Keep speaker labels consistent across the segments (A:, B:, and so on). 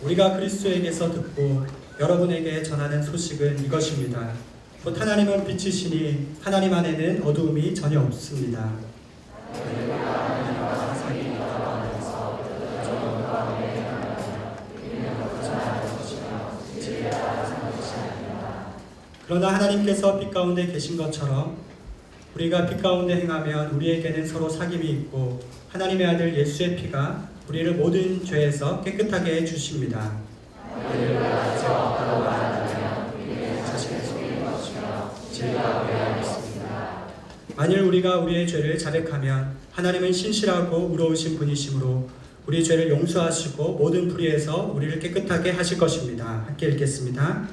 A: 우리가 그리스도에게서 듣고 여러분에게 전하는 소식은 이것입니다. 곧 하나님은 빛이시니 하나님 안에는 어두움이 전혀 없습니다. 그러나 하나님께서 빛 가운데 계신 것처럼 우리가 빛 가운데 행하면 우리에게는 서로 사귐이 있고 하나님의 아들 예수의 피가 우리를 모든 죄에서 깨끗하게 해주십니다. 만일 우리가 우리의 죄를 자백하면 하나님은 신실하고 의로우신 분이시므로 우리 죄를 용서하시고 모든 불의에서 우리를 깨끗하게 하실 것입니다. 함께 읽겠습니다.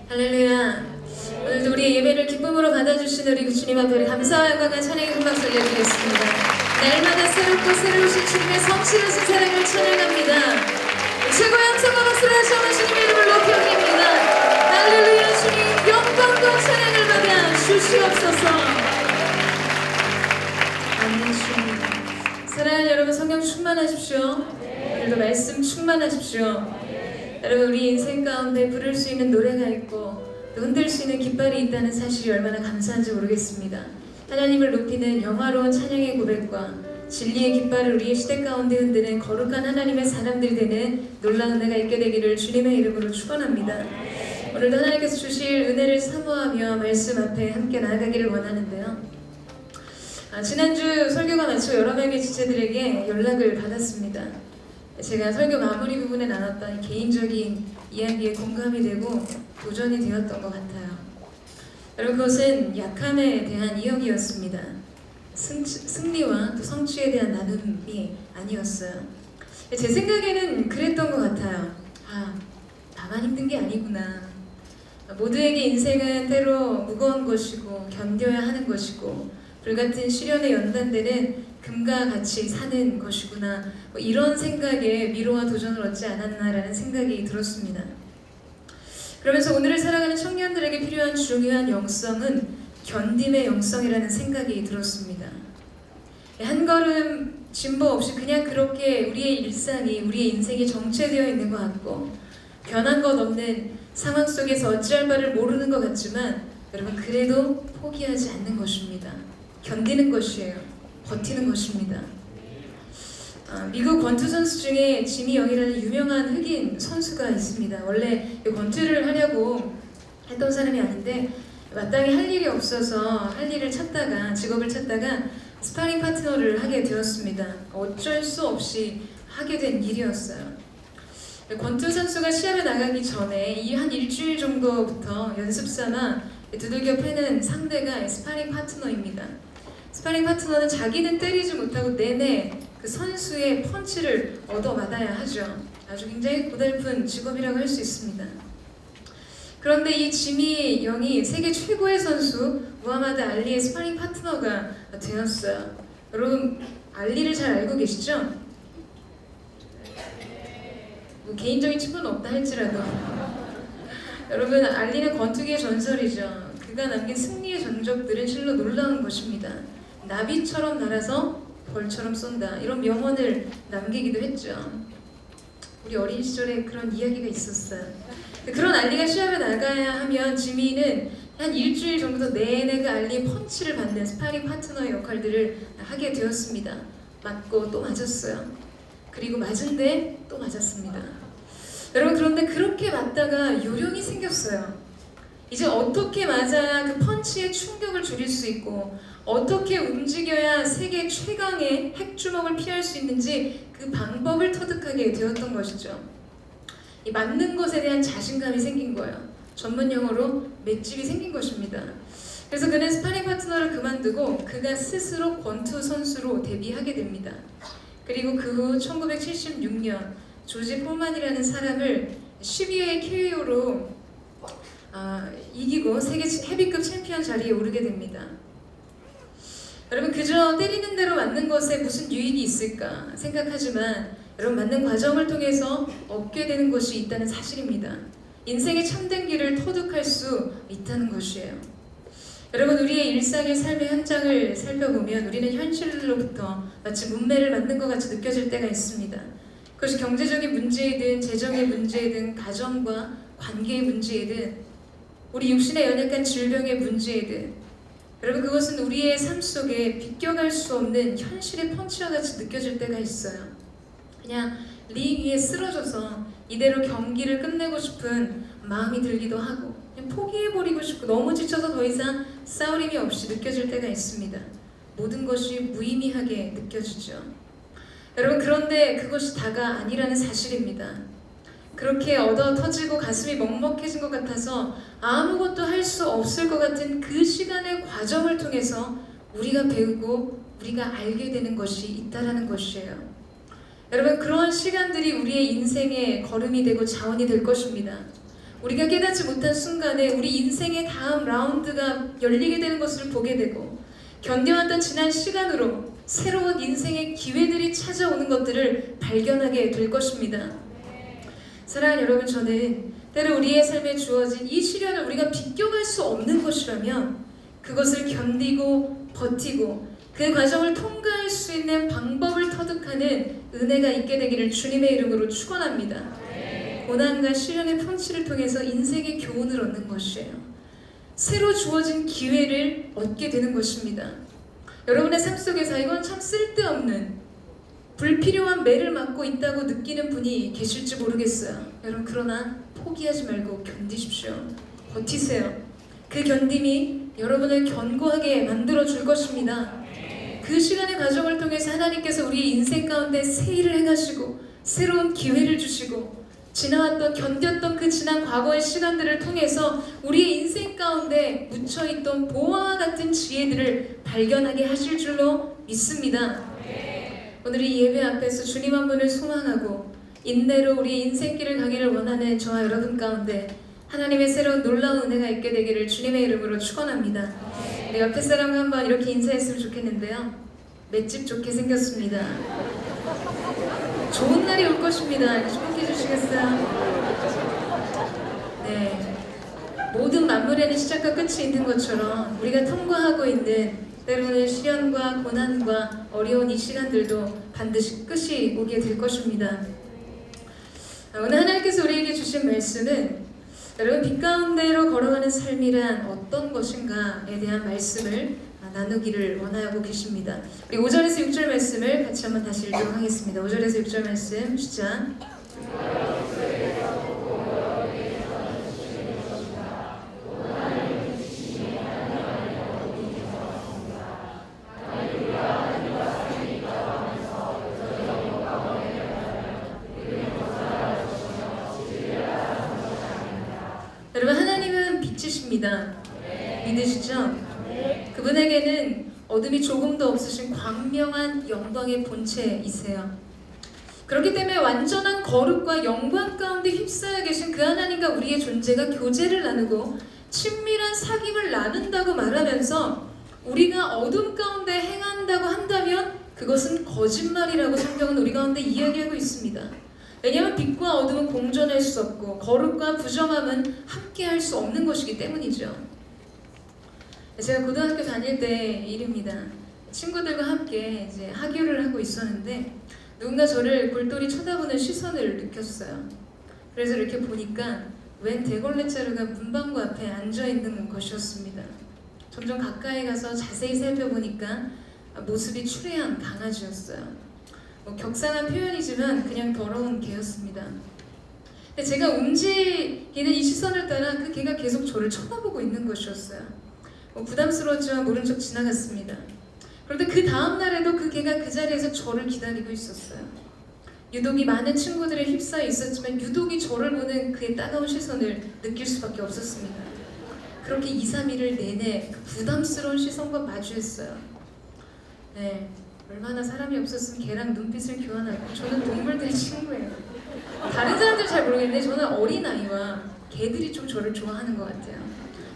B: 할렐루야. 오늘도 우리의 예배를 기쁨으로 받아주신 우리 주님 앞에 감사와 영광과 찬양의 큰 박수 올려드리겠습니다. 날마다 새롭고 새로우신 주님의 성실하신 사랑을 찬양합니다. 최고의 함성과 박수를 다시 한번 주님의 이름을 높이 올립니다. 할렐루야. 주님 영광과 찬양을 받아 주시옵소서. 아멘. 주님 사랑하는 여러분, 성령 충만하십시오. 오늘도 말씀 충만하십시오. 여러분, 우리 인생 가운데 부를 수 있는 노래가 있고 또 흔들 수 있는 깃발이 있다는 사실이 얼마나 감사한지 모르겠습니다. 하나님을 높이는 영화로운 찬양의 고백과 진리의 깃발을 우리의 시대 가운데 흔드는 거룩한 하나님의 사람들이 되는 놀라운 은혜가 있게 되기를 주님의 이름으로 축원합니다. 오늘도 하나님께서 주실 은혜를 사모하며 말씀 앞에 함께 나아가기를 원하는데요. 지난주 설교가 마치고 여러 명의 지체들에게 연락을 받았습니다. 제가 설교 마무리 부분에 나눴던 개인적인 이야기에 공감이 되고 도전이 되었던 것 같아요. 여러분, 그것은 약함에 대한 이야기였습니다. 승리와 또 성취에 대한 나눔이 아니었어요. 제 생각에는 그랬던 것 같아요. 나만 힘든 게 아니구나. 모두에게 인생은 때로 무거운 것이고 견뎌야 하는 것이고 불같은 시련에 연단되는 금과 같이 사는 것이구나, 이런 생각에 위로와 도전을 얻지 않았나라는 생각이 들었습니다. 그러면서 오늘을 살아가는 청년들에게 필요한 중요한 영성은 견딤의 영성이라는 생각이 들었습니다. 한 걸음 진보 없이 그냥 그렇게 우리의 일상이, 우리의 인생이 정체되어 있는 것 같고 변한 것 없는 상황 속에서 어찌할 바를 모르는 것 같지만 여러분, 그래도 포기하지 않는 것입니다. 견디는 것이에요. 버티는 것입니다. 미국 권투 선수 중에 지미 영이라는 유명한 흑인 선수가 있습니다. 원래 권투를 하려고 했던 사람이 아닌데 마땅히 할 일이 없어서 할 일을 찾다가, 직업을 찾다가 스파링 파트너를 하게 되었습니다. 어쩔 수 없이 하게 된 일이었어요. 권투 선수가 시합에 나가기 전에 한 일주일 정도부터 연습삼아 두들겨 패는 상대가 스파링 파트너입니다. 스파링 파트너는 자기는 때리지 못하고 내내 그 선수의 펀치를 얻어맞아야 하죠. 아주 굉장히 고달픈 직업이라고 할 수 있습니다. 그런데 이 지미 영이 세계 최고의 선수 무하마드 알리의 스파링 파트너가 되었어요. 여러분, 알리를 잘 알고 계시죠? 개인적인 친분은 없다 할지라도 여러분, 알리는 권투기의 전설이죠. 그가 남긴 승리의 전적들은 실로 놀라운 것입니다. 나비처럼 날아서 벌처럼 쏜다, 이런 명언을 남기기도 했죠. 우리 어린 시절에 그런 이야기가 있었어요. 그런 알리가 시합에 나가야 하면 지미는 한 일주일 정도 내내 그 알리의 펀치를 받는 스파링 파트너의 역할들을 하게 되었습니다. 맞고 또 맞았어요. 그리고 맞은데 또 맞았습니다. 여러분, 그런데 그렇게 맞다가 요령이 생겼어요. 이제 어떻게 맞아야 그 펀치의 충격을 줄일 수 있고 어떻게 움직여야 세계 최강의 핵주먹을 피할 수 있는지 그 방법을 터득하게 되었던 것이죠. 이 맞는 것에 대한 자신감이 생긴 거예요. 전문 용어로 맷집이 생긴 것입니다. 그래서 그는 스파링 파트너를 그만두고 그가 스스로 권투 선수로 데뷔하게 됩니다. 그리고 그 후 1976년 조지 폴만이라는 사람을 12회 KO로 이기고 세계 헤비급 챔피언 자리에 오르게 됩니다. 여러분, 그저 때리는 대로 맞는 것에 무슨 유익이 있을까 생각하지만 여러분, 맞는 과정을 통해서 얻게 되는 것이 있다는 사실입니다. 인생의 참된 길을 터득할 수 있다는 것이에요. 여러분, 우리의 일상의 삶의 현장을 살펴보면 우리는 현실로부터 마치 문매를 맞는 것 같이 느껴질 때가 있습니다. 그것이 경제적인 문제이든 재정의 문제이든 가정과 관계의 문제이든 우리 육신의 연약한 질병의 문제이든 여러분, 그것은 우리의 삶 속에 비껴갈 수 없는 현실의 펀치와 같이 느껴질 때가 있어요. 그냥 링 위에 쓰러져서 이대로 경기를 끝내고 싶은 마음이 들기도 하고 그냥 포기해버리고 싶고 너무 지쳐서 더 이상 싸울 힘이 없이 느껴질 때가 있습니다. 모든 것이 무의미하게 느껴지죠. 여러분, 그런데 그것이 다가 아니라는 사실입니다. 그렇게 얻어 터지고 가슴이 먹먹해진 것 같아서 아무것도 할 수 없을 것 같은 그 시간의 과정을 통해서 우리가 배우고 우리가 알게 되는 것이 있다라는 것이에요. 여러분, 그러한 시간들이 우리의 인생의 걸음이 되고 자원이 될 것입니다. 우리가 깨닫지 못한 순간에 우리 인생의 다음 라운드가 열리게 되는 것을 보게 되고 견뎌왔던 지난 시간으로 새로운 인생의 기회들이 찾아오는 것들을 발견하게 될 것입니다. 사랑하는 여러분, 저는 때로 우리의 삶에 주어진 이 시련을 우리가 비껴갈 수 없는 것이라면 그것을 견디고 버티고 그 과정을 통과할 수 있는 방법을 터득하는 은혜가 있게 되기를 주님의 이름으로 축원합니다. 고난과 시련의 펀치를 통해서 인생의 교훈을 얻는 것이에요. 새로 주어진 기회를 얻게 되는 것입니다. 여러분의 삶 속에서 이건 참 쓸데없는 불필요한 매를 맞고 있다고 느끼는 분이 계실지 모르겠어요. 여러분, 그러나 포기하지 말고 견디십시오. 버티세요. 그 견딤이 여러분을 견고하게 만들어 줄 것입니다. 그 시간의 과정을 통해서 하나님께서 우리의 인생 가운데 새 일을 행하시고 새로운 기회를 주시고 지나왔던 견뎠던 그 지난 과거의 시간들을 통해서 우리의 인생 가운데 묻혀있던 보화와 같은 지혜들을 발견하게 하실 줄로 믿습니다. 오늘 이 예배 앞에서 주님 한 분을 소망하고 인내로 우리의 인생길을 가기를 원하는 저와 여러분 가운데 하나님의 새로운 놀라운 은혜가 있게 되기를 주님의 이름으로 축원합니다. 내 옆에 사람과 한번 이렇게 인사했으면 좋겠는데요. 맷집 좋게 생겼습니다. 좋은 날이 올 것입니다. 축복해 주시겠어요? 네. 모든 만물에는 시작과 끝이 있는 것처럼 우리가 통과하고 있는 때로는 시련과 고난과 어려운 이 시간들도 반드시 끝이 오게 될 것입니다. 오늘 하나님께서 우리에게 주신 말씀은 여러분, 빛 가운데로 걸어가는 삶이란 어떤 것인가에 대한 말씀을 나누기를 원하고 계십니다. 우리 5절에서 6절 말씀을 같이 한번 다시 읽도록 하겠습니다. 5절에서 6절 말씀 시작. 여러분, 하나님은 빛이십니다. 믿으시죠? 그분에게는 어둠이 조금도 없으신 광명한 영광의 본체이세요. 그렇기 때문에 완전한 거룩과 영광 가운데 휩싸여 계신 그 하나님과 우리의 존재가 교제를 나누고 친밀한 사귐을 나눈다고 말하면서 우리가 어둠 가운데 행한다고 한다면 그것은 거짓말이라고 성경은 우리 가운데 이야기하고 있습니다. 왜냐하면 빛과 어둠은 공존할 수 없고 거룩과 부정함은 함께할 수 없는 것이기 때문이죠. 제가 고등학교 다닐 때 일입니다. 친구들과 함께 이제 하교를 하고 있었는데 누군가 저를 골똘히 쳐다보는 시선을 느꼈어요. 그래서 이렇게 보니까 웬 대걸레자루가 문방구 앞에 앉아 있는 것이었습니다. 점점 가까이 가서 자세히 살펴보니까 모습이 추레한 강아지였어요. 격상한 표현이지만 그냥 더러운 개였습니다. 근데 제가 움직이는 이 시선을 따라 그 개가 계속 저를 쳐다보고 있는 것이었어요. 부담스러웠지만 모른 척 지나갔습니다. 그런데 그 다음 날에도 그 개가 그 자리에서 저를 기다리고 있었어요. 유독이 많은 친구들에 휩싸여 있었지만 유독이 저를 보는 그의 따가운 시선을 느낄 수밖에 없었습니다. 그렇게 2, 3일을 내내 그 부담스러운 시선과 마주했어요. 네, 얼마나 사람이 없었으면 걔랑 눈빛을 교환하고. 저는 동물들의 친구예요. 다른 사람들 잘 모르겠는데 저는 어린아이와 개들이 좀 저를 좋아하는 것 같아요.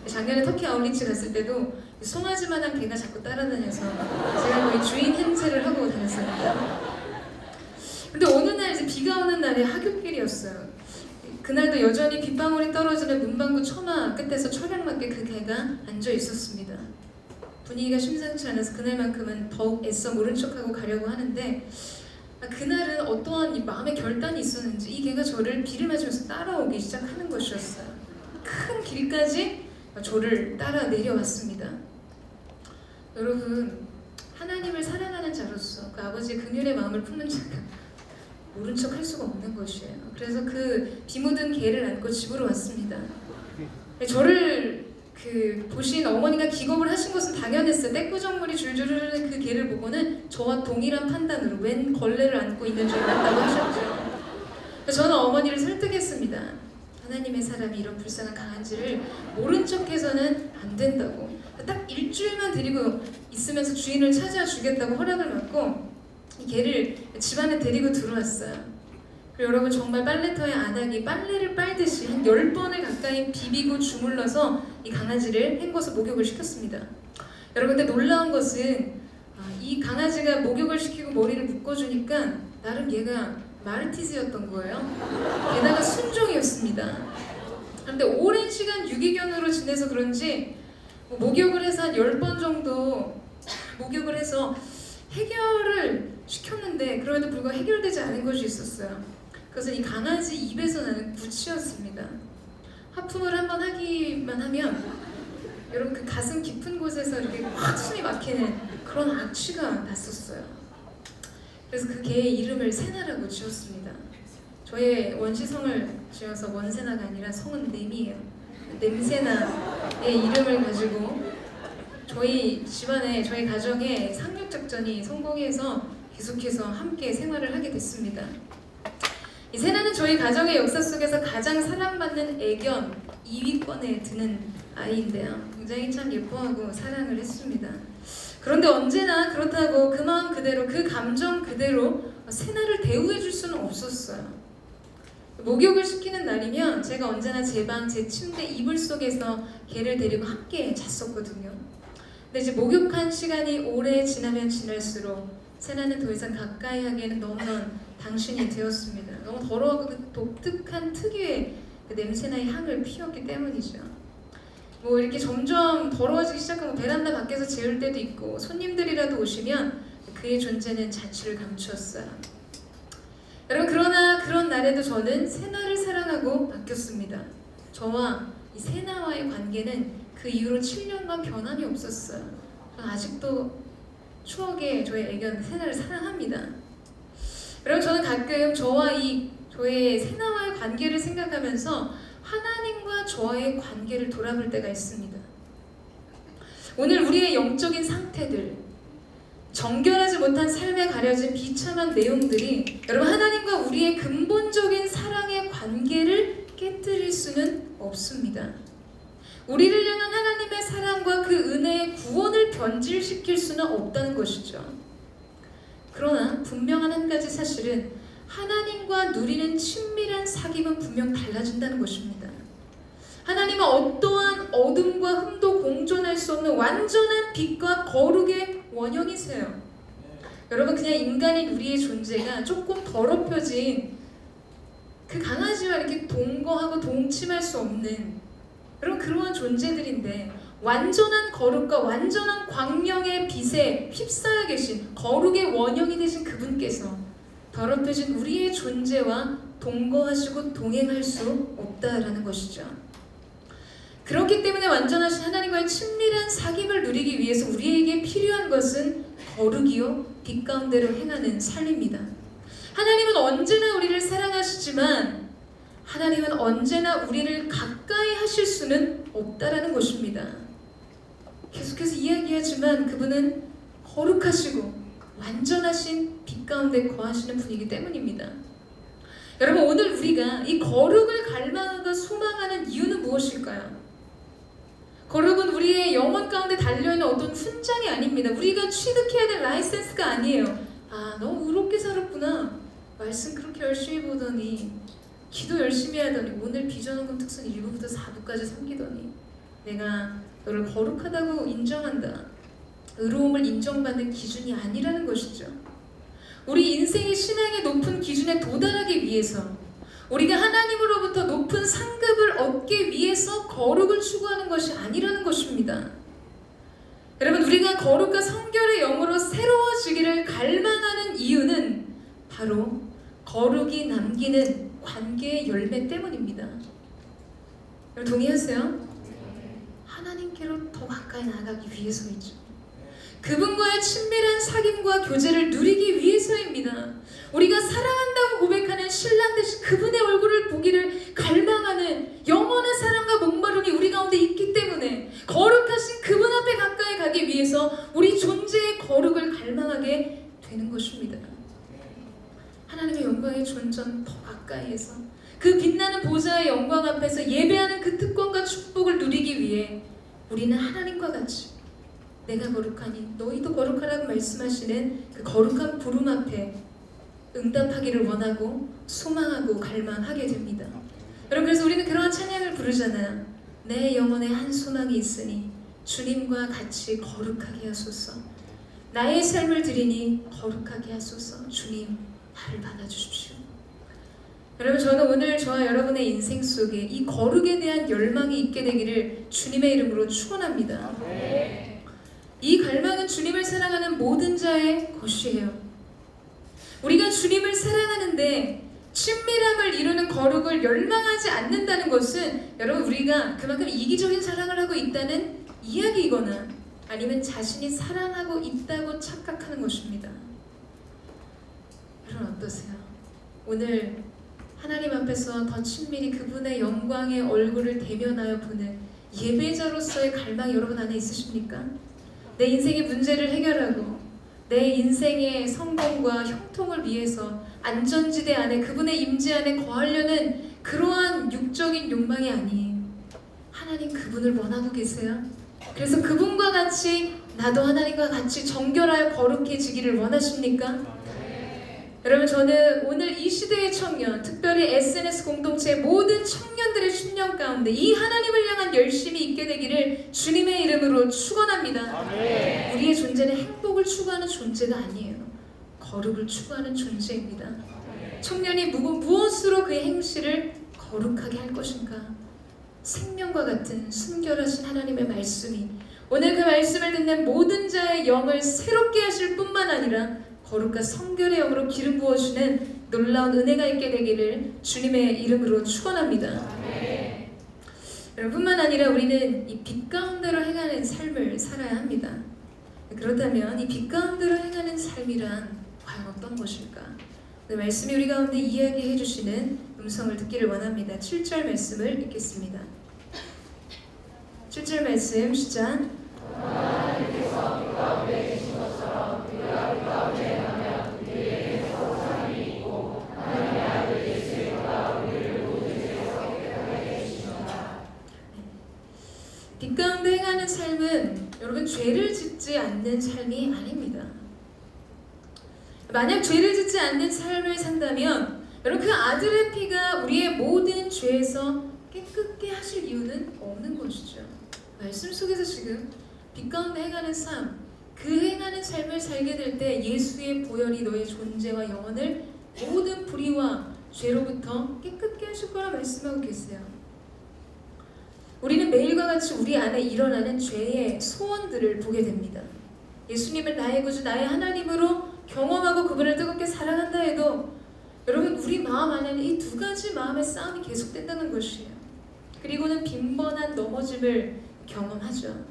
B: 작년에 터키 아울리치 갔을 때도 송아지만한 개가 자꾸 따라다녀서 제가 거의 주인 행세를 하고 다녔습니다. 근데 어느 날 이제 비가 오는 날에 하굣길이었어요. 그날도 여전히 빗방울이 떨어지는 문방구 처마 끝에서 철양맞게 그 개가 앉아 있었습니다. 분위기가 심상치 않아서 그날만큼은 더욱 애써 모른 척하고 가려고 하는데 그날은 어떠한 이 마음의 결단이 있었는지 이 개가 저를 비를 맞으면서 따라오기 시작하는 것이었어요. 큰 길까지 저를 따라 내려왔습니다. 여러분, 하나님을 사랑하는 자로서 그 아버지의 긍휼의 마음을 품는 자가 모른 척 할 수가 없는 것이에요. 그래서 그 비 묻은 개를 안고 집으로 왔습니다. 저를 보신 어머니가 기겁을 하신 것은 당연했어요. 떼꾸정물이 줄줄 흐르는 그 개를 보고는 저와 동일한 판단으로 웬 걸레를 안고 있는 줄 알았다고 하셨죠. 저는 어머니를 설득했습니다. 하나님의 사람이 이런 불쌍한 강아지를 모른 척해서는 안 된다고. 딱 일주일만 데리고 있으면서 주인을 찾아주겠다고 허락을 받고 이 개를 집안에 데리고 들어왔어요. 그리고 여러분, 정말 빨래터에 안하기 빨래를 빨듯이 한 10번을 가까이 비비고 주물러서 이 강아지를 헹궈서 목욕을 시켰습니다. 여러분, 근데 놀라운 것은 이 강아지가 목욕을 시키고 머리를 묶어주니까 나름 얘가 마르티즈였던 거예요. 게다가 순종이었습니다. 그런데 오랜 시간 유기견으로 지내서 그런지 목욕을 해서 한 10번 정도 목욕을 해서 해결을 시켰는데 그럼에도 불구하고 해결되지 않은 것이 있었어요. 그것은 이 강아지 입에서 나는 구취였습니다. 하품을 한번 하기만 하면 여러분 그 가슴 깊은 곳에서 이렇게 확 숨이 막히는 그런 악취가 났었어요. 그래서 그 개의 이름을 세나라고 지었습니다. 저의 원시성을 지어서 원세나가 아니라 성은 냄이에요. 냄새나의 이름을 가지고 저희 집안에, 저희 가정에 상륙작전이 성공해서 계속해서 함께 생활을 하게 됐습니다. 이 세나는 저희 가정의 역사 속에서 가장 사랑받는 애견 2위권에 드는 아이인데요. 굉장히 참 예뻐하고 사랑을 했습니다. 그런데 언제나 그렇다고 그 마음 그대로, 그 감정 그대로 세나를 대우해 줄 수는 없었어요. 목욕을 시키는 날이면 제가 언제나 제 방, 제 침대 이불 속에서 개를 데리고 함께 잤었거든요. 근데 이제 목욕한 시간이 오래 지나면 지날수록 세나는 더 이상 가까이 하기에는 너무넌 당신이 되었습니다. 너무 더러워하고 그 독특한 특유의 그 냄새나의 향을 피웠기 때문이죠. 뭐 이렇게 점점 더러워지기 시작하고 베란다 밖에서 재울 때도 있고 손님들이라도 오시면 그의 존재는 자취를 감추었어요. 여러분, 그러나 그런 날에도 저는 세나를 사랑하고 아꼈습니다. 저와 이 세나와의 관계는 그 이후로 7년간 변함이 없었어요. 아직도 추억의 저의 애견 세나를 사랑합니다. 여러분, 저는 가끔 저의 세나와의 관계를 생각하면서 하나님과 저와의 관계를 돌아볼 때가 있습니다. 오늘 우리의 영적인 상태들, 정결하지 못한 삶에 가려진 비참한 내용들이 여러분 하나님과 우리의 근본적인 사랑의 관계를 깨뜨릴 수는 없습니다. 우리를 향한 하나님의 사랑과 그 은혜의 구원을 변질시킬 수는 없다는 것이죠. 그러나 분명한 한 가지 사실은 하나님과 누리는 친밀한 사귐은 분명 달라진다는 것입니다. 하나님은 어떠한 어둠과 흠도 공존할 수 없는 완전한 빛과 거룩의 원형이세요. 여러분, 그냥 인간인 우리의 존재가 조금 더럽혀진 그 강아지와 이렇게 동거하고 동침할 수 없는 그러한 존재들인데 완전한 거룩과 완전한 광명의 빛에 휩싸여 계신 거룩의 원형이 되신 그분께서 더럽혀진 우리의 존재와 동거하시고 동행할 수 없다라는 것이죠. 그렇기 때문에 완전하신 하나님과의 친밀한 사귐을 누리기 위해서 우리에게 필요한 것은 거룩이요 빛 가운데로 행하는 삶입니다. 하나님은 언제나 우리를 사랑하시지만 하나님은 언제나 우리를 가까이 하실 수는 없다라는 것입니다. 계속해서 이야기하지만 그분은 거룩하시고 완전하신 빛 가운데 거하시는 분이기 때문입니다. 여러분, 오늘 우리가 이 거룩을 갈망하고 소망하는 이유는 무엇일까요? 거룩은 우리의 영혼 가운데 달려있는 어떤 훈장이 아닙니다. 우리가 취득해야 될 라이센스가 아니에요. 아, 너무 의롭게 살았구나. 말씀 그렇게 열심히 보더니 기도 열심히 하더니 오늘 비전원금 특선 1부부터 4부까지 섬기더니 내가 너를 거룩하다고 인정한다. 의로움을 인정받는 기준이 아니라는 것이죠. 우리 인생의 신앙의 높은 기준에 도달하기 위해서 우리가 하나님으로부터 높은 상급을 얻기 위해서 거룩을 추구하는 것이 아니라는 것입니다. 여러분, 우리가 거룩과 성결의 영으로 새로워지기를 갈망하는 이유는 바로 거룩이 남기는 관계의 열매 때문입니다. 여러분 동의하세요? 하나님께로 더 가까이 나아가기 위해서이죠. 그분과의 친밀한 사귐과 교제를 누리기 위해서입니다. 우리가 사랑한다고 고백하는 신랑 되신 그분의 얼굴을 보기를 갈망하는 영원한 사랑과 목마름이 우리 가운데 있기 때문에 거룩하신 그분 앞에 가까이 가기 위해서 우리 존재의 거룩을 갈망하게 되는 것입니다. 하나님의 영광의 존전 더 가까이에서 그 빛나는 보좌의 영광 앞에서 예배하는 그 특권과 축복을 누리기 위해 우리는 하나님과 같이 내가 거룩하니 너희도 거룩하라고 말씀하시는 그 거룩한 부름 앞에 응답하기를 원하고 소망하고 갈망하게 됩니다. 여러분, 그래서 우리는 그러한 찬양을 부르잖아요. 내 영혼에 한 소망이 있으니 주님과 같이 거룩하게 하소서. 나의 삶을 드리니 거룩하게 하소서. 주님, 나를 받아주십시오. 여러분, 저는 오늘 저와 여러분의 인생 속에 이 거룩에 대한 열망이 있게 되기를 주님의 이름으로 축원합니다. 이 갈망은 주님을 사랑하는 모든 자의 것이에요. 우리가 주님을 사랑하는데 친밀함을 이루는 거룩을 열망하지 않는다는 것은 여러분 우리가 그만큼 이기적인 사랑을 하고 있다는 이야기이거나 아니면 자신이 사랑하고 있다고 착각하는 것입니다. 여러분 어떠세요? 오늘 하나님 앞에서 더 친밀히 그분의 영광의 얼굴을 대면하여 보는 예배자로서의 갈망이 여러분 안에 있으십니까? 내 인생의 문제를 해결하고 내 인생의 성공과 형통을 위해서 안전지대 안에 그분의 임재 안에 거하려는 그러한 육적인 욕망이 아니에요. 하나님 그분을 원하고 계세요. 그래서 그분과 같이 나도 하나님과 같이 정결하여 거룩해지기를 원하십니까? 여러분 저는 오늘 이 시대의 청년, 특별히 SNS 공동체의 모든 청년들의 심령 가운데 이 하나님을 향한 열심이 있게 되기를 주님의 이름으로 축원합니다.
C: 아멘.
B: 우리의 존재는 행복을 추구하는 존재가 아니에요. 거룩을 추구하는 존재입니다. 청년이 무엇으로 그의 행실을 거룩하게 할 것인가? 생명과 같은 순결하신 하나님의 말씀이 오늘 그 말씀을 듣는 모든 자의 영을 새롭게 하실 뿐만 아니라 거룩과 성결의 영으로 기름 부어주는 놀라운 은혜가 있게 되기를 주님의 이름으로 축원합니다. 여러분 뿐만 아니라 우리는 이 빛 가운데로 행하는 삶을 살아야 합니다. 그렇다면 이 빛 가운데로 행하는 삶이란 과연 어떤 것일까? 그 말씀이 우리 가운데 이야기해 주시는 음성을 듣기를 원합니다. 7절 말씀을 읽겠습니다. 7절 말씀 시작. 하나님께서 빛 가운데 계신 것처럼 우리가 빛 가운데 행하면 우리에게 서로 사귐이 있고 하나님의 아들 예수의 피가 우리를 모든 죄에서 깨끗하게 해주시노라. 빛 가운데 행하는 삶은 여러분 죄를 짓지 않는 삶이 아닙니다. 만약 죄를 짓지 않는 삶을 산다면 여러분 그 아들의 피가 우리의 모든 죄에서 깨끗게 하실 이유는 없는 것이죠. 말씀 속에서 지금 빛 가운데 행하는 삶, 그 행하는 삶을 살게 될 때 예수의 보혈이 너의 존재와 영혼을 모든 불의와 죄로부터 깨끗게 하실 거라 말씀하고 계세요. 우리는 매일과 같이 우리 안에 일어나는 죄의 소원들을 보게 됩니다. 예수님을 나의 구주, 나의 하나님으로 경험하고 그분을 뜨겁게 사랑한다 해도 여러분 우리 마음 안에는 이 두 가지 마음의 싸움이 계속된다는 것이에요. 그리고는 빈번한 넘어짐을 경험하죠.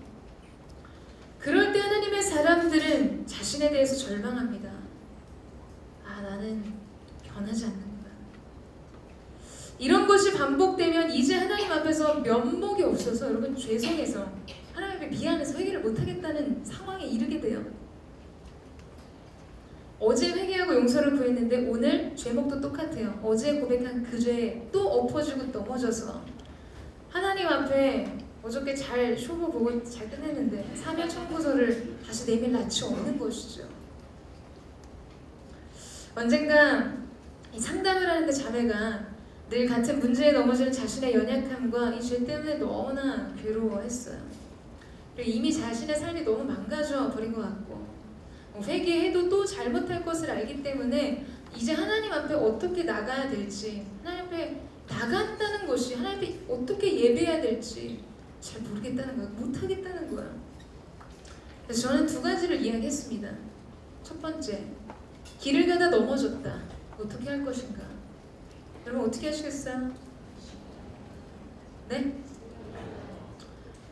B: 그럴 때 하나님의 사람들은 자신에 대해서 절망합니다. 아, 나는 변하지 않는구나. 이런 것이 반복되면 이제 하나님 앞에서 면목이 없어서 여러분 죄송해서 하나님께 미안해서 회개를 못하겠다는 상황에 이르게 돼요. 어제 회개하고 용서를 구했는데 오늘 죄목도 똑같아요. 어제 고백한 그 죄에 또 엎어지고 넘어져서 하나님 앞에 어저께 잘 쇼부 보고 잘 끝냈는데 사면 청구서를 다시 내밀 낯이 없는 것이죠. 언젠가 이 상담을 하는데 자매가 늘 같은 문제에 넘어지는 자신의 연약함과 이 죄 때문에 너무나 괴로워했어요. 그리고 이미 자신의 삶이 너무 망가져 버린 것 같고 회개해도 또 잘못할 것을 알기 때문에 이제 하나님 앞에 어떻게 나가야 될지, 하나님 앞에 나간다는 것이 하나님 앞에 어떻게 예배해야 될지 잘 모르겠다는 거야. 못하겠다는 거야. 그래서 저는 두 가지를 이야기했습니다. 첫 번째, 길을 가다 넘어졌다. 어떻게 할 것인가? 여러분 어떻게 하시겠어요? 네?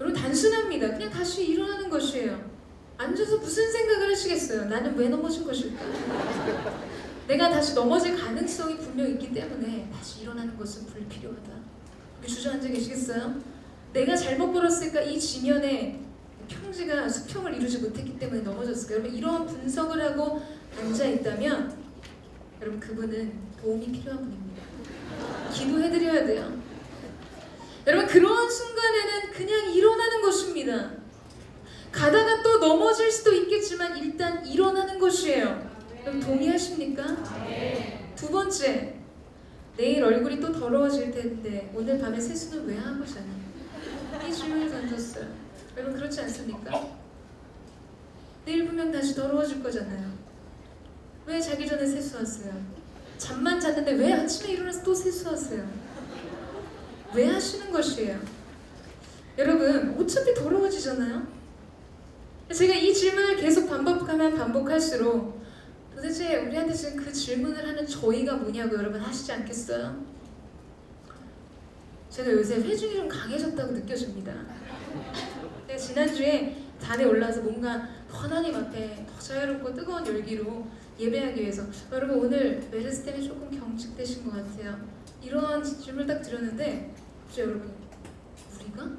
B: 여러분 단순합니다. 그냥 다시 일어나는 것이에요. 앉아서 무슨 생각을 하시겠어요? 나는 왜 넘어질 것일까? 내가 다시 넘어질 가능성이 분명 있기 때문에 다시 일어나는 것은 불필요하다. 이렇게 주저앉아 계시겠어요? 내가 잘못 걸었을까? 이 지면에 평지가 수평을 이루지 못했기 때문에 넘어졌을까? 여러분 이러한 분석을 하고 앉아있다면 여러분 그분은 도움이 필요한 분입니다. 기도해드려야 돼요. 여러분 그러한 순간에는 그냥 일어나는 것입니다. 가다가 또 넘어질 수도 있겠지만 일단 일어나는 것이에요. 그럼 동의하십니까? 두 번째, 내일 얼굴이 또 더러워질 텐데 오늘 밤에 세수는 왜 하고 자니? 이 질문을 던졌어요. 여러분 그렇지 않습니까? 내일 분명 다시 더러워질 거잖아요. 왜 자기 전에 세수하세요? 잠만 잤는데 왜 아침에 일어나서 또 세수하세요? 왜 하시는 것이에요? 여러분 어차피 더러워지잖아요. 제가 이 질문을 계속 반복하면 반복할수록 도대체 우리한테 지금 그 질문을 하는 저희가 뭐냐고 여러분 하시지 않겠어요? 제가 요새 회중이 좀 강해졌다고 느껴집니다. 제가 지난주에 단에 올라와서 뭔가 하나님 앞에 더 자유롭고 뜨거운 열기로 예배하기 위해서 여러분 오늘 메르스 때문에 조금 경직되신 것 같아요. 이런 질문을 딱 드렸는데 혹시 여러분 우리가?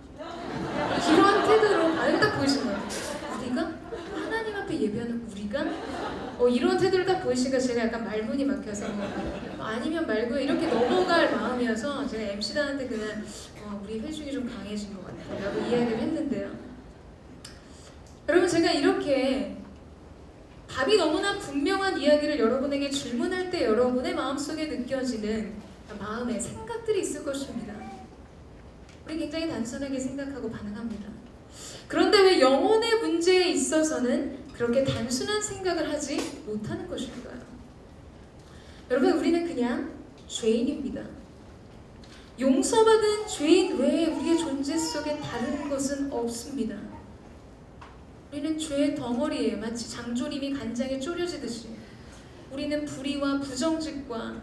B: 이런 태도로 반응 딱 보이신 거예요. 우리가? 하나님 앞에 예배하는 우리가? 이런 태도를 딱 보이시니까 제가 약간 말문이 막혀서 아니면 말고요 이렇게 넘어갈 마음이어서 제가 MC단한테 그냥 우리 회중이 좀 강해진 것 같아요 라고 이야기를 했는데요. 여러분 제가 이렇게 답이 너무나 분명한 이야기를 여러분에게 질문할 때 여러분의 마음속에 느껴지는 마음의 생각들이 있을 것입니다. 우리 굉장히 단순하게 생각하고 반응합니다. 그런데 왜 영혼의 문제에 있어서는 그렇게 단순한 생각을 하지 못하는 것일까요? 여러분 우리는 그냥 죄인입니다. 용서받은 죄인 외에 우리의 존재 속에 다른 것은 없습니다. 우리는 죄의 덩어리에 마치 장조림이 간장에 졸여지듯이 우리는 불의와 부정직과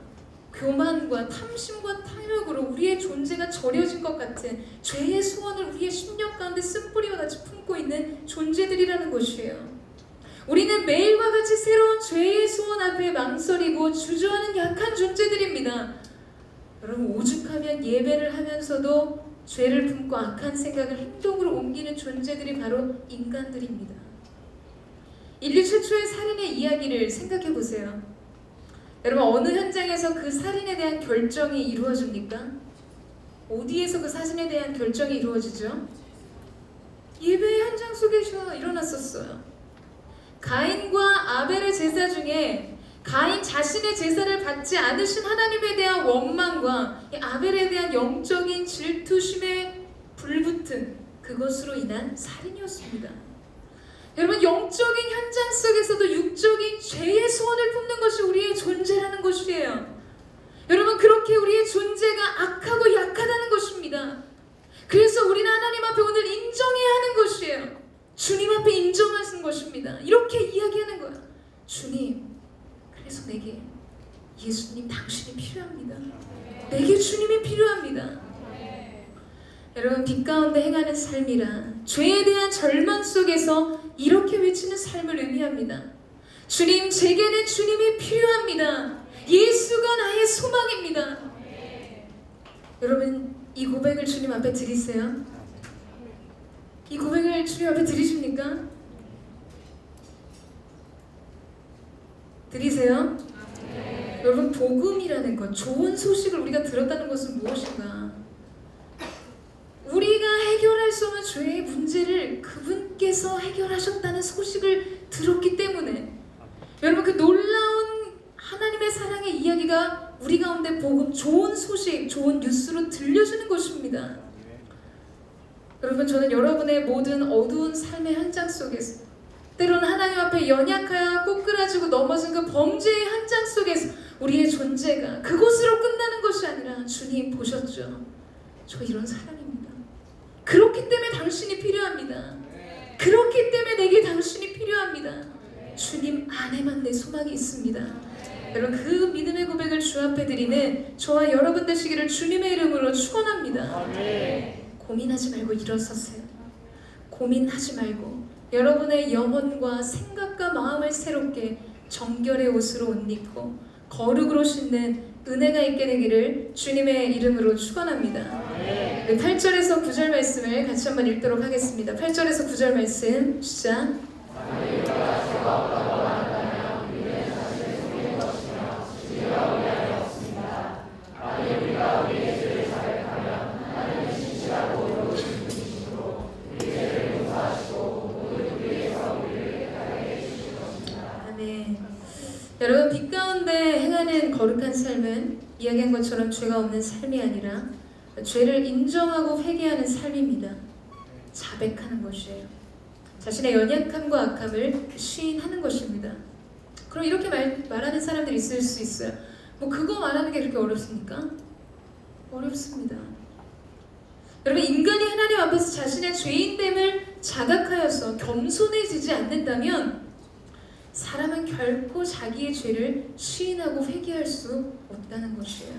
B: 교만과 탐심과 탐욕으로 우리의 존재가 절여진 것 같은 죄의 소원을 우리의 심령 가운데 쓴뿌리와 같이 품고 있는 존재들이라는 것이에요. 우리는 매일과 같이 새로운 죄의 소원 앞에 망설이고 주저하는 약한 존재들입니다. 여러분 오죽하면 예배를 하면서도 죄를 품고 악한 생각을 행동으로 옮기는 존재들이 바로 인간들입니다. 인류 최초의 살인의 이야기를 생각해 보세요. 여러분 어느 현장에서 그 살인에 대한 결정이 이루어집니까? 어디에서 그 사진에 대한 결정이 이루어지죠? 예배의 현장 속에서 일어났었어요. 가인과 아벨의 제사 중에 가인 자신의 제사를 받지 않으신 하나님에 대한 원망과 아벨에 대한 영적인 질투심에 불붙은 그것으로 인한 살인이었습니다. 여러분 영적인 현장 속에서도 육적인 죄의 소원을 품는 것이 우리의 존재라는 것이에요. 여러분 그렇게 우리의 존재가 악하고 약하다는 것입니다. 그래서 우리는 하나님 앞에 오늘 인정해야 하는 것이에요. 주님 앞에 인정하시는 것입니다. 이렇게 이야기하는 거야. 주님, 그래서 내게 예수님 당신이 필요합니다. 내게 주님이 필요합니다. 여러분 빛 가운데 행하는 삶이란 죄에 대한 절망 속에서 이렇게 외치는 삶을 의미합니다. 주님, 제게는 주님이 필요합니다. 예수가 나의 소망입니다. 여러분 이 고백을 주님 앞에 드리세요. 이 고백을 주님 앞에 드리십니까? 드리세요? 여러분 복음이라는 것, 좋은 소식을 우리가 들었다는 것은 무엇인가? 우리가 해결할 수 없는 죄의 문제를 그분께서 해결하셨다는 소식을 들었기 때문에 여러분 그 놀라운 하나님의 사랑의 이야기가 우리 가운데 복음, 좋은 소식, 좋은 뉴스로 들려주는 것입니다. 여러분 저는 여러분의 모든 어두운 삶의 현장 속에서 때로는 하나님 앞에 연약하여 꼬꾸라지고 넘어진 그 범죄의 현장 속에서 우리의 존재가 그곳으로 끝나는 것이 아니라 주님 보셨죠? 저 이런 사람입니다. 그렇기 때문에 당신이 필요합니다. 그렇기 때문에 내게 당신이 필요합니다. 주님 안에만 내 소망이 있습니다. 여러분 그 믿음의 고백을 주 앞에 드리는 저와 여러분 되시기를 주님의 이름으로 축원합니다. 고민하지 말고 일어서세요. 고민하지 말고 여러분의 영혼과 생각과 마음을 새롭게 정결의 옷으로 옷 입고 거룩으로 씻는 은혜가 있게 되기를 주님의 이름으로 축원합니다. 8절에서 9절 말씀을 같이 한번 읽도록 하겠습니다. 8절에서 9절 말씀 시작. 여러분 빛 가운데 행하는 거룩한 삶은 이야기한 것처럼 죄가 없는 삶이 아니라 죄를 인정하고 회개하는 삶입니다. 자백하는 것이에요. 자신의 연약함과 악함을 시인하는 것입니다. 그럼 이렇게 말하는 사람들이 있을 수 있어요. 뭐 그거 말하는 게 그렇게 어렵습니까? 어렵습니다. 여러분 인간이 하나님 앞에서 자신의 죄인됨을 자각하여서 겸손해지지 않는다면 사람은 결코 자기의 죄를 시인하고 회개할 수 없다는 것이에요.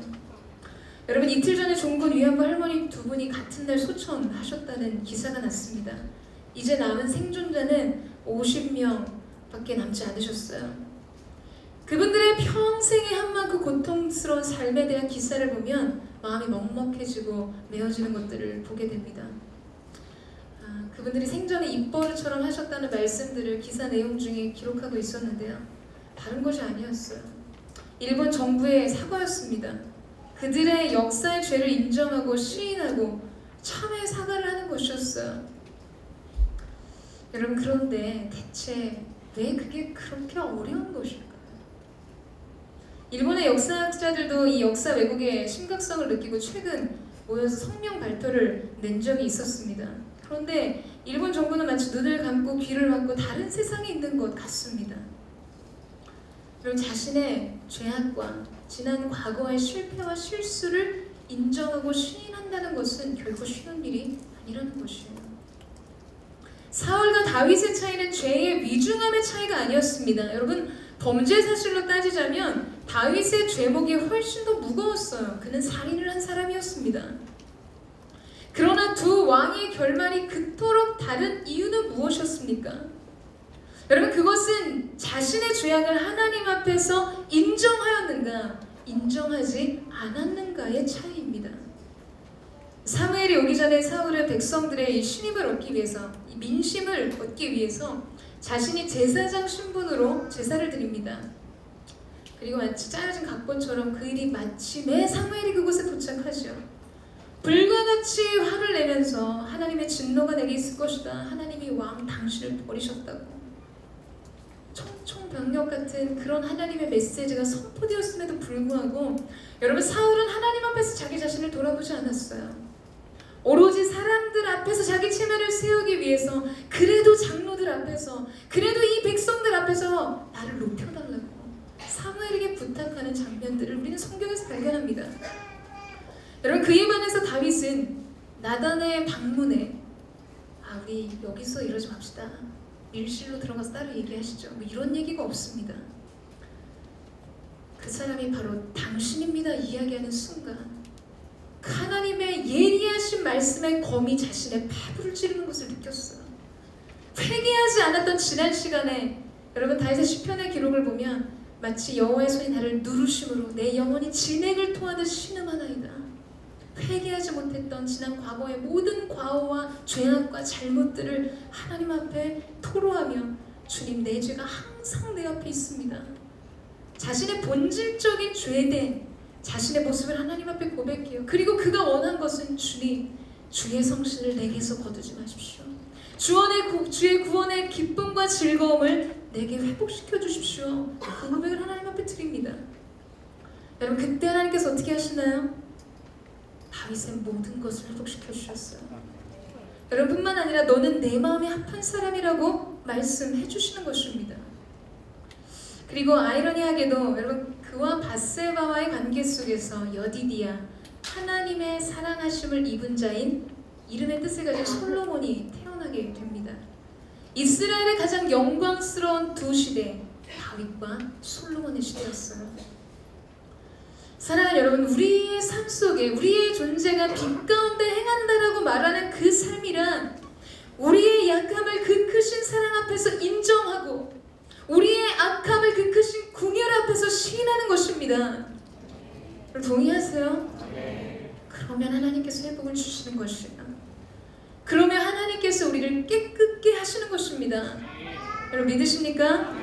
B: 여러분 이틀 전에 종군 위안부 할머니 두 분이 같은 날 소천하셨다는 기사가 났습니다. 이제 남은 생존자는 50명밖에 남지 않으셨어요. 그분들의 평생의 한만큼 고통스러운 삶에 대한 기사를 보면 마음이 먹먹해지고 메어지는 것들을 보게 됩니다. 그분들이 생전에 입버릇처럼 하셨다는 말씀들을 기사 내용 중에 기록하고 있었는데요. 다른 것이 아니었어요. 일본 정부의 사과였습니다. 그들의 역사의 죄를 인정하고 시인하고 참회 사과를 하는 것이었어요. 여러분 그런데 대체 왜 그게 그렇게 어려운 것일까요? 일본의 역사학자들도 이 역사 왜곡의 심각성을 느끼고 최근 모여서 성명 발표를 낸 적이 있었습니다. 그런데 일본 정부는 마치 눈을 감고 귀를 막고 다른 세상에 있는 것 같습니다. 여러분 자신의 죄악과 지난 과거의 실패와 실수를 인정하고 시인한다는 것은 결코 쉬운 일이 아니라는 것이에요. 사울과 다윗의 차이는 죄의 위중함의 차이가 아니었습니다. 여러분 범죄 사실로 따지자면 다윗의 죄목이 훨씬 더 무거웠어요. 그는 살인을 한 사람이었습니다. 그러나 두 왕의 결말이 그토록 다른 이유는 무엇이었습니까? 여러분 그것은 자신의 죄악을 하나님 앞에서 인정하였는가 인정하지 않았는가의 차이입니다. 사무엘이 오기 전에 사울은 백성들의 신임을 얻기 위해서 이 민심을 얻기 위해서 자신이 제사장 신분으로 제사를 드립니다. 그리고 마치 짜여진 각본처럼 그 일이 마침내 사무엘이 그곳에 도착하죠. 불과 같이 화를 내면서 하나님의 진노가 내게 있을 것이다. 하나님이 왕 당신을 버리셨다고. 청청병력 같은 그런 하나님의 메시지가 선포되었음에도 불구하고 여러분 사울은 하나님 앞에서 자기 자신을 돌아보지 않았어요. 오로지 사람들 앞에서 자기 체면을 세우기 위해서 그래도 장로들 앞에서 그래도 이 백성들 앞에서 나를 높여달라고 사무엘에게 부탁하는 장면들을 우리는 성경에서 발견합니다. 여러분 그에 반해서 다윗은 나단의 방문에 우리 여기서 이러지 맙시다. 밀실로 들어가서 따로 얘기하시죠. 뭐 이런 얘기가 없습니다. 그 사람이 바로 당신입니다 이야기하는 순간 하나님의 예리하신 말씀의 검이 자신의 파부를 찌르는 것을 느꼈어요. 회개하지 않았던 지난 시간에 여러분 다윗의 시편의 기록을 보면 마치 여호와의 손이 나를 누르심으로 내 영혼이 진액을 토하듯 신음하나이다. 회개하지 못했던 지난 과거의 모든 과오와 죄악과 잘못들을 하나님 앞에 토로하며 주님 내 죄가 항상 내 앞에 있습니다. 자신의 본질적인 죄된 자신의 모습을 하나님 앞에 고백해요. 그리고 그가 원한 것은 주님 주의 성신을 내게서 거두지 마십시오. 주의 구원의 기쁨과 즐거움을 내게 회복시켜 주십시오. 그 고백을 하나님 앞에 드립니다. 여러분 그때 하나님께서 어떻게 하시나요? 다윗의 모든 것을 회복시켜 주셨어요. 여러분뿐만 아니라 너는 내 마음에 합한 사람이라고 말씀해 주시는 것입니다. 그리고 아이러니하게도 여러분 그와 밧세바와의 관계 속에서 여디디아, 하나님의 사랑하심을 입은 자인 이름의 뜻을 가진 솔로몬이 태어나게 됩니다. 이스라엘의 가장 영광스러운 두 시대, 다윗과 솔로몬의 시대였어요. 사랑하는 여러분, 우리의 삶 속에 우리의 존재가 빛 가운데 행한다라고 말하는 그 삶이란 우리의 약함을 그 크신 사랑 앞에서 인정하고 우리의 악함을 그 크신 궁열 앞에서 시인하는 것입니다. 동의하세요? 그러면 하나님께서 회복을 주시는 것이에요. 그러면 하나님께서 우리를 깨끗게 하시는 것입니다. 여러분 믿으십니까?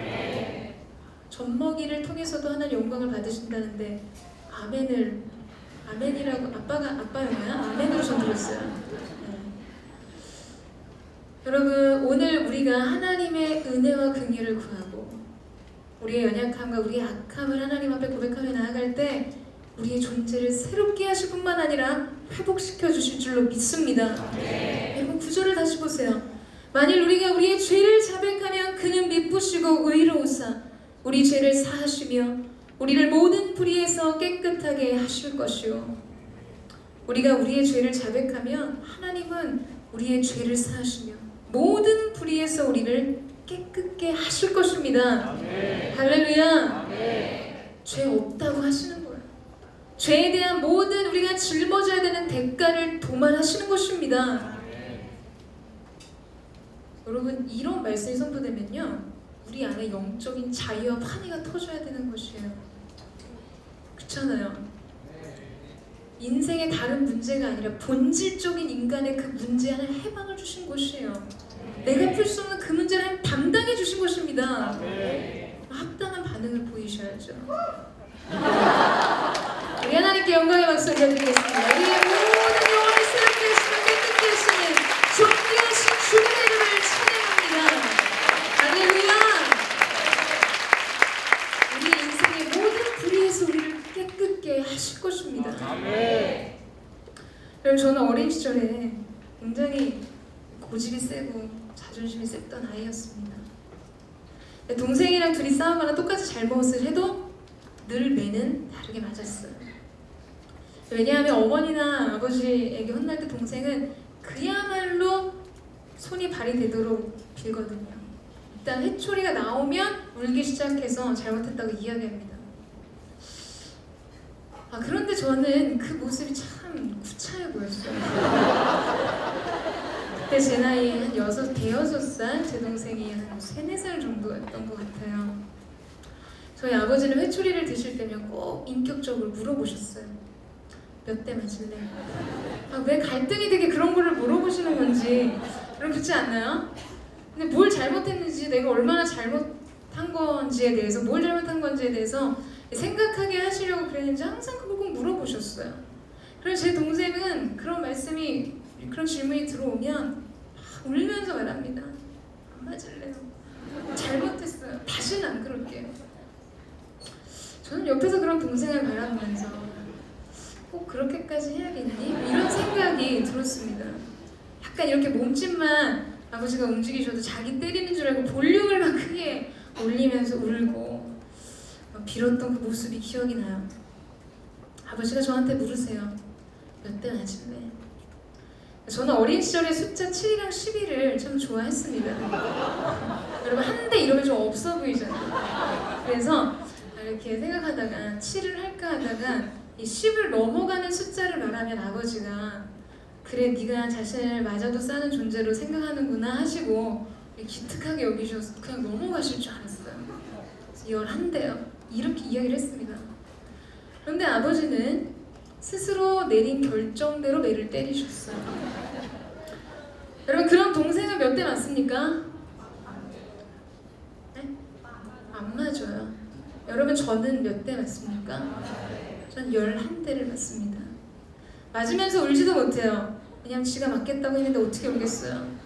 B: 젖먹이를 통해서도 하나님 영광을 받으신다는데 아멘이라고 아빠였나요? 아멘으로 전 들었어요. 네. 여러분 오늘 우리가 하나님의 은혜와 긍휼을 구하고 우리의 연약함과 우리의 악함을 하나님 앞에 고백하며 나아갈 때 우리의 존재를 새롭게 하실 뿐만 아니라 회복시켜 주실 줄로 믿습니다. 여러분 구절을 다시 보세요. 만일 우리가 우리의 죄를 자백하면 그는 미쁘시고 의로우사 우리 죄를 사하시며 우리를 모든 불의에서 깨끗하게 하실 것이요. 우리가 우리의 죄를 자백하면 하나님은 우리의 죄를 사하시며 모든 불의에서 우리를 깨끗게 하실 것입니다. 할렐루야. 죄 없다고 하시는 거예요. 죄에 대한 모든 우리가 짊어져야 되는 대가를 도말하시는 것입니다. 여러분 이런 말씀이 선포되면요 우리 안에 영적인 자유와 환희가 터져야 되는 것이에요. 그렇잖아요. 인생의 다른 문제가 아니라 본질적인 인간의 그 문제 하나 해방을 주신 것이에요. 내가 풀 수 없는 그 문제를 담당해 주신 것입니다. 합당한 반응을 보이셔야죠. 우리 하나님께 영광의 박수 올려드리겠습니다. 우리의 모든 영혼을 새롭게 하시고 깨끗게 하시는 존귀하신 주님의 이름을 찬양합니다. 할렐루야. 우리 인생의 모든 불의에서 우리를 깨끗게 하실 것입니다. 여러분 저는 어린 시절에 굉장히 고집이 세고 자존심이 셌던 아이였습니다. 동생이랑 둘이 싸우거나 똑같이 잘못을 해도 늘 매는 다르게 맞았어요. 왜냐하면 어머니나 아버지에게 혼날 때 동생은 그야말로 손이 발이 되도록 빌거든요. 일단 회초리가 나오면 울기 시작해서 잘못했다고 이야기합니다. 그런데 저는 그 모습이 참 구차해 보였어요. 그때 제 나이 한 대여섯 살, 제 동생이 한 3, 4살 정도였던 것 같아요. 저희 아버지는 회초리를 드실 때면 꼭 인격적으로 물어보셨어요. 몇 대 맞을래? 왜 갈등이 되게 그런 거를 물어보시는 건지 그렇지 않나요? 근데 뭘 잘못했는지 내가 얼마나 잘못한 건지에 대해서 뭘 잘못한 건지에 대해서 생각하게 하시려고 그랬는지 항상 그걸 꼭 물어보셨어요. 그래서 제 동생은 그런 질문이 들어오면 울면서 말합니다. 안 맞을래요. 잘못했어요. 다시는 안 그럴게요. 저는 옆에서 그런 동생을 바라보면서 꼭 그렇게까지 해야겠니? 이런 생각이 들었습니다. 약간 이렇게 몸짓만 아버지가 움직이셔도 자기 때리는 줄 알고 볼륨을 막 크게 올리면서 울고 빌었던 그 모습이 기억이 나요. 아버지가 저한테 물으세요. 몇 대 맞을래? 저는 어린 시절에 숫자 7이랑 11을 참 좋아했습니다. 여러분 한 대 이러면 좀 없어 보이잖아요. 그래서 이렇게 생각하다가 7을 할까 하다가 이 10을 넘어가는 숫자를 말하면 아버지가 그래 네가 자신을 맞아도 싸는 존재로 생각하는구나 하시고 기특하게 여기셔서 그냥 넘어가실 줄 알았어요. 그래서 11대요. 이렇게 이야기를 했습니다. 그런데 아버지는 스스로 내린 결정대로 매를 때리셨어요. 여러분 그런 동생은 몇 대 맞습니까? 네? 안 맞아요. 여러분 저는 몇 대 맞습니까? 전 11대를 맞습니다. 맞으면서 울지도 못해요. 그냥 지가 맞겠다고 했는데 어떻게 울겠어요.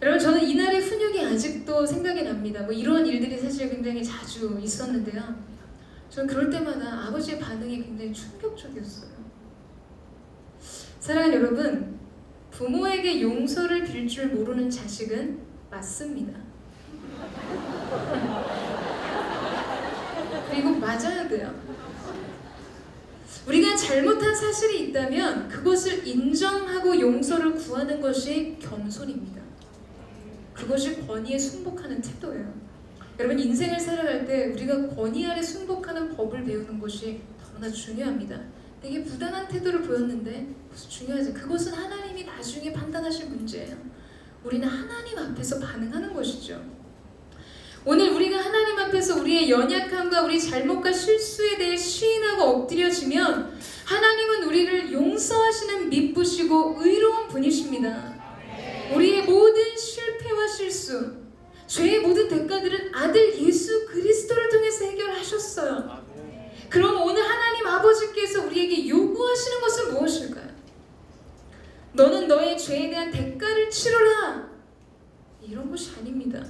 B: 여러분 저는 이날의 훈육이 아직도 생각이 납니다. 이런 일들이 사실 굉장히 자주 있었는데요. 저는 그럴 때마다 아버지의 반응이 굉장히 충격적이었어요. 사랑하는 여러분, 부모에게 용서를 빌 줄 모르는 자식은 맞습니다. 그리고 맞아야 돼요. 우리가 잘못한 사실이 있다면 그것을 인정하고 용서를 구하는 것이 겸손입니다. 그것이 권위에 순복하는 태도예요. 여러분, 인생을 살아갈 때 우리가 권위 아래 순복하는 법을 배우는 것이 너무나 중요합니다. 되게 부당한 태도를 보였는데 그것은 중요하지. 그것은 하나님이 나중에 판단하실 문제예요. 우리는 하나님 앞에서 반응하는 것이죠. 오늘 우리가 하나님 앞에서 우리의 연약함과 우리 잘못과 실수에 대해 시인하고 엎드려지면 하나님은 우리를 용서하시는 미쁘시고 의로운 분이십니다. 우리의 모든 실패와 실수, 죄의 모든 대가들은 아들 예수 그리스도를 통해서 해결하셨어요. 그럼 오늘 하나님 아버지께서 우리에게 요구하시는 것은 무엇일까요? 너는 너의 죄에 대한 대가를 치르라, 이런 것이 아닙니다.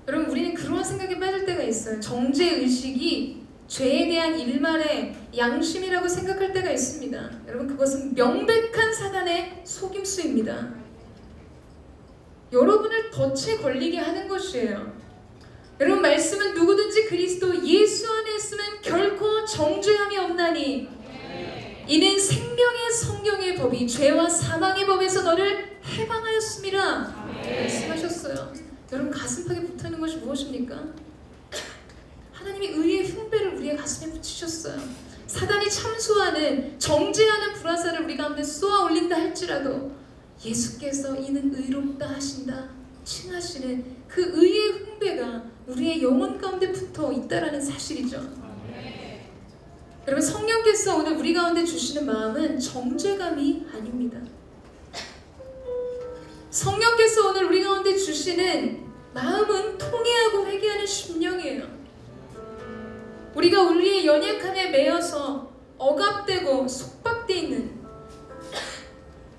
B: 여러분, 우리는 그런 생각에 빠질 때가 있어요. 정죄의식이 죄에 대한 일말의 양심이라고 생각할 때가 있습니다. 여러분, 그것은 명백한 사단의 속임수입니다. 여러분을 덫에 걸리게 하는 것이에요. 여러분, 말씀은 누구든지 그리스도 예수 안에 있으면 결코 정죄함이 없나니 이는 생명의 성경의 법이 죄와 사망의 법에서 너를 해방하였음이라 말씀하셨어요. 여러분, 가슴팍에 붙어있는 것이 무엇입니까? 하나님이 의의 흉배를 우리의 가슴에 붙이셨어요. 사단이 참수하는 정죄하는 불화살을 우리 가운데 쏘아 올린다 할지라도 예수께서 이는 의롭다 하신다 칭하시는 그 의의 흉배가 우리의 영혼 가운데 붙어 있다라는 사실이죠. 여러분, 성령께서 오늘 우리 가운데 주시는 마음은 정죄감이 아닙니다. 성령께서 오늘 우리 가운데 주시는 마음은 통회하고 회개하는 심령이에요. 우리가 우리의 연약함에 매여서 억압되고 속박되어 있는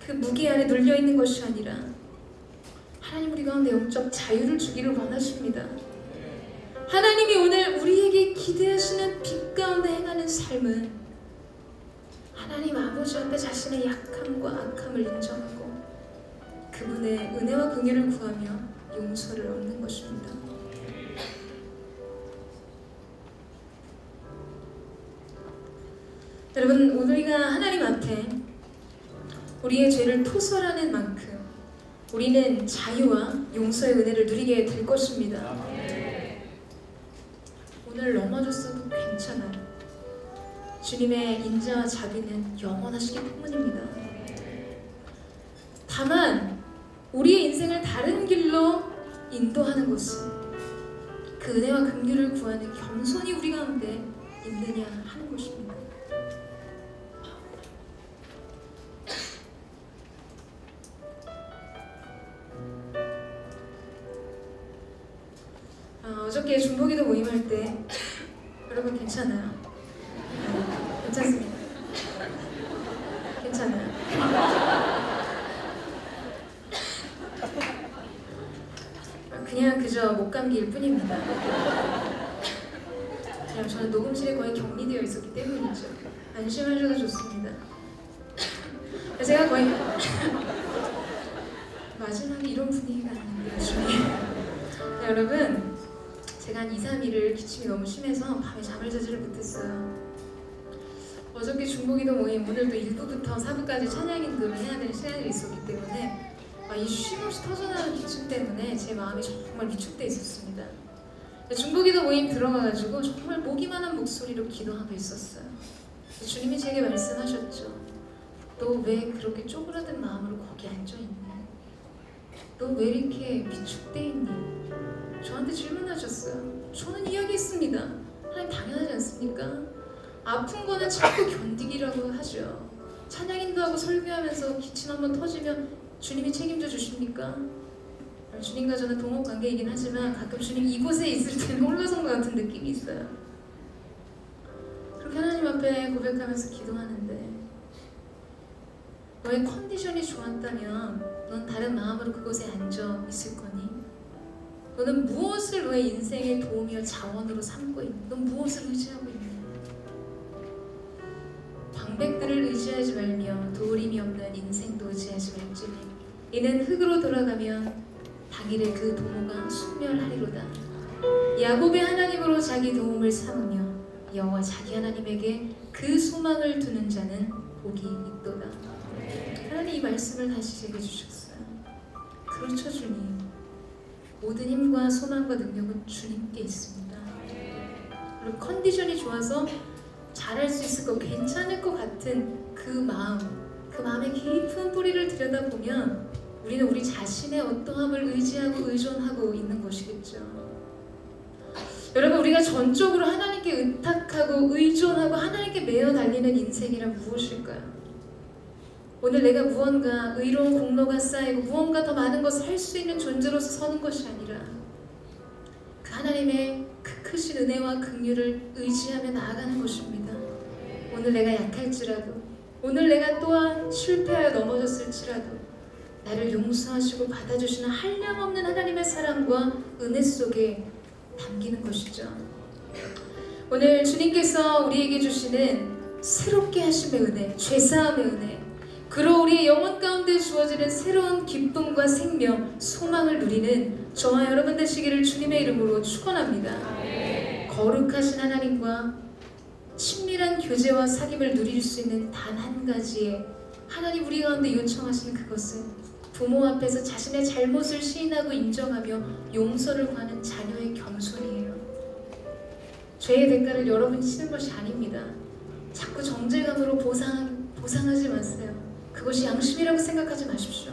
B: 그 무게 안에 눌려있는 것이 아니라 하나님 우리 가운데 영적 자유를 주기를 원하십니다. 하나님이 오늘 우리에게 기대하시는 빛 가운데 행하는 삶은 하나님 아버지한테 자신의 약함과 악함을 인정하고 그분의 은혜와 긍휼을 구하며 용서를 얻는 것입니다. 여러분, 우리가 하나님 앞에 우리의 죄를 토설하는 만큼 우리는 자유와 용서의 은혜를 누리게 될 것입니다. 오늘 넘어졌어도 괜찮아요. 주님의 인자와 자비는 영원하시기 때문입니다. 다만 우리의 인생을 다른 길로 인도하는 것은 그 은혜와 긍휼을 구하는 겸손이 우리 가운데 있느냐 하는 것입니다. 어저께 중보기도 모임할 때 여러분 괜찮아요? 괜찮습니다. 괜찮아요. 그냥 그저 목감기일 뿐입니다. 그냥 저는 녹음실에 거의 격리되어 있었기 때문이죠. 안심하셔도 좋습니다. 제가 거의 마지막에 이런 분위기가 아닌데 주님. 여러분, 제가 한 2, 3일을 기침이 너무 심해서 밤에 잠을 자지를 못했어요. 어저께 중보기도 모임, 오늘도 1부부터 4부까지 찬양 인도를 해야 되는 시간이 있었기 때문에 이 쉼없이 터져나오는 기침 때문에 제 마음이 정말 위축돼 있었습니다. 중보기도 모임 들어가가지고 정말 모기만한 목소리로 기도하고 있었어요. 주님이 제게 말씀하셨죠. 너 왜 그렇게 쪼그라든 마음으로 거기 앉아있니? 너 왜 이렇게 위축돼 있니? 저한테 질문하셨어요. 저는 이야기했습니다. 하나님 당연하지 않습니까? 아픈 거는 자꾸 견디기라고 하죠. 찬양 인도하고 설교하면서 기침 한번 터지면 주님이 책임져 주십니까? 주님과 저는 동업 관계이긴 하지만 가끔 주님 이곳에 있을 때는 홀로선 것 같은 느낌이 있어요. 그렇게 하나님 앞에 고백하면서 기도하는데 너의 컨디션이 좋았다면 넌 다른 마음으로 그곳에 앉아 있을 거니? 너는 무엇을 너의 인생의 도움이요 자원으로 삼고 있니? 넌 무엇을 의지하고 있니? 방백들을 의지하지 말며 도울임이 없는 인생도 의지하지 말지니 이는 흙으로 돌아가면 당일에 그 도모가 순멸하리로다. 야곱의 하나님으로 자기 도움을 삼으며 여호와 자기 하나님에게 그 소망을 두는 자는 복이 있도다. 하나님 이 말씀을 다시 제게 주셨어요. 그렇죠 주님. 모든 힘과 소망과 능력은 주님께 있습니다. 그리고 컨디션이 좋아서 잘할 수 있을 것, 괜찮을 것 같은 그 마음의 깊은 뿌리를 들여다보면 우리는 우리 자신의 어떠함을 의지하고 의존하고 있는 것이겠죠. 여러분, 우리가 전적으로 하나님께 의탁하고 의존하고 하나님께 매어 달리는 인생이란 무엇일까요? 오늘 내가 무언가 의로운 공로가 쌓이고 무언가 더 많은 것을 할 수 있는 존재로서 서는 것이 아니라 그 하나님의 그 크신 은혜와 긍휼을 의지하며 나아가는 것입니다. 오늘 내가 약할지라도, 오늘 내가 또한 실패하여 넘어졌을지라도 나를 용서하시고 받아주시는 한량없는 하나님의 사랑과 은혜 속에 담기는 것이죠. 오늘 주님께서 우리에게 주시는 새롭게 하심의 은혜, 죄사함의 은혜, 그로 우리의 영혼 가운데 주어지는 새로운 기쁨과 생명, 소망을 누리는 저와 여러분 되시기를 주님의 이름으로 축원합니다. 거룩하신 하나님과 친밀한 교제와 사귐을 누릴 수 있는 단 한 가지의 하나님 우리 가운데 요청하시는 그것은 부모 앞에서 자신의 잘못을 시인하고 인정하며 용서를 구하는 자녀의 겸손이에요. 죄의 대가를 여러분이 치는 것이 아닙니다. 자꾸 정죄감으로 보상하지 마세요. 그것이 양심이라고 생각하지 마십시오.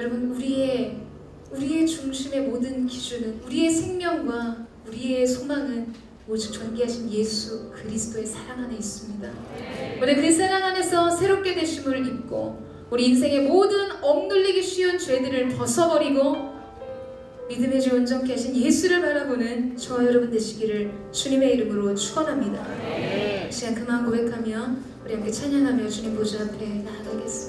B: 여러분, 우리의 중심의 모든 기준은, 우리의 생명과 우리의 소망은 오직 존귀하신 예수 그리스도의 사랑 안에 있습니다. 오늘 그 사랑 안에서 새롭게 되심을 입고 우리 인생의 모든 억눌리기 쉬운 죄들을 벗어버리고 믿음의 주 온전케 하신 예수를 바라보는 저와 여러분 되시기를 주님의 이름으로 축원합니다. 이 시간 그만 고백하며 우리 함께 찬양하며 주님 보좌 앞에 나아가겠습니다.